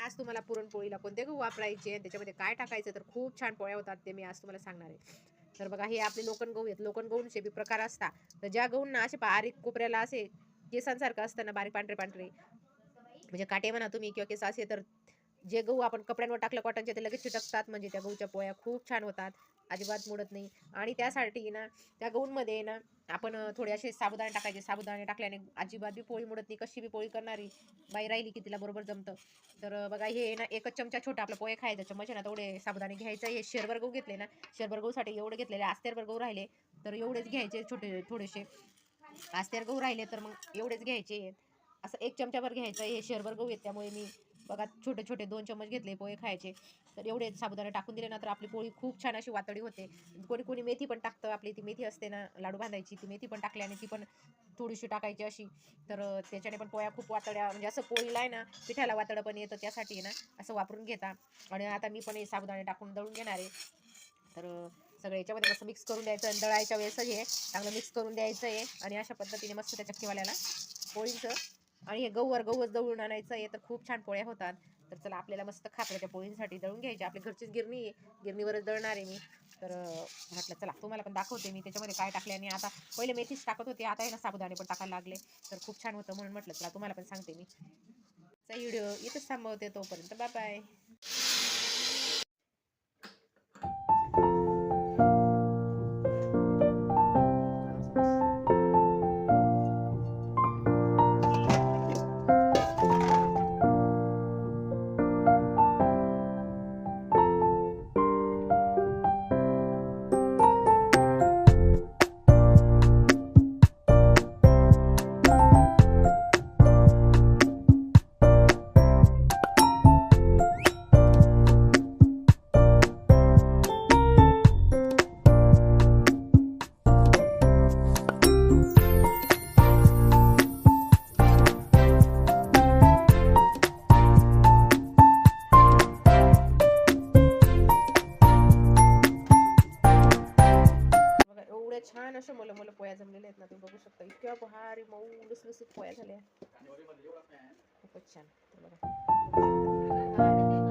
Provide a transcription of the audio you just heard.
आज तुम्हाला पुरणपोळीला कोणते गहू वापरायचे आणि त्याच्यामध्ये काय टाकायचं, तर खूप छान पोळ्या होतात ते मी आज तुम्हाला सांगणार आहे. तर बघा, हे आपले लोकण गहू आहेत. लोकण गहूंचे बी प्रकार असतात. तर ज्या गहूंना असे बारीक कोपऱ्याला असे केसांसारखं असतं ना, बारीक पांढरे पांढरे, म्हणजे काटे म्हणा तुम्ही किंवा केस असे, तर जे गहू आपण कपड्यांवर टाकलं कॉटनचे ते लगेच चिटकतात. म्हणजे त्या गहूच्या पोळ्या खूप छान होतात, अजिबात मुडत नाही. आणि त्यासाठी ना त्या गहूंमध्ये ना आपण थोडे असे साबुदाणे टाकायचे. साबुदाणे टाकल्याने अजिबात बी पोळी मुडत नाही. कशी बी पोळी करणारी बाई राहिली की तिला बरोबर जमतं. तर बघा, हे ना एकच चमचा छोटा आपला पोहे खायचा चम्मच आहे ना, तेवढे साबुदाणे घ्यायचं. हे शेरभर गहू घेतले ना, शेरभर गहूसाठी एवढे घेतलेले. अस्तेरभर गहू राहिले तर एवढेच घ्यायचे, छोटे थोडेसे. अस्तेर गहू राहिले तर मग एवढेच घ्यायचे. असं एक चमचाभर घ्यायचं. हे शेरभर गहू आहेत त्यामुळे मी बघा छोटे छोटे 2 चम्मच घेतले पोहे खायचे. तर एवढे साबुदाणे टाकून दिले ना, तर आपली पोळी खूप छान अशी वातडी होते. कोणी कोणी मेथी पण टाकतं. आपली ती मेथी असते ना लाडू बांधायची, ती मेथी पण टाकल्याने ती पण थोडीशी टाकायची अशी. तर त्याच्याने पण पोळ्या खूप वातड्या, म्हणजे असं पोळीला आहे ना पिठाला वातडं पण येतं, त्यासाठी ना असं वापरून घेता. आणि आता मी पण हे साबुदाणे टाकून दळून घेणार आहे. तर सगळं याच्यामध्ये मस्त मिक्स करून द्यायचं आणि दळायच्या वेळेस हे चांगलं मिक्स करून द्यायचं आहे. आणि अशा पद्धतीने मस्त त्या चक्कीवाल्याला पोळींचं आणि हे गहूच दळून आणायचं आहे. तर खूप छान पोळ्या होतात. तर चला, आपल्याला मस्त खापराच्या पोळींसाठी दळून घ्यायचे. आपली घरचीच गिरणी आहे, गिरणीवरच दळणार आहे मी. तर म्हटलं चला तुम्हाला पण दाखवते मी त्याच्यामध्ये काय टाकले. आणि आता पहिले मेथीच टाकत होते, आता आहे ना साबुदाणे पण टाकायला लागले. तर खूप छान होतं, म्हणून म्हटलं चला तुम्हाला पण सांगते मी. व्हिडिओ इथंच थांबवते, तोपर्यंत बाय बाय. एवढ्या छान अशा मला मला पोळ्या जमलेल्या आहेत ना, तुम्ही बघू शकता. इतक्या भारी मऊ लुसलुसीत पोळ्या झाल्या, खूपच छान. तर बघा, बघू शकता.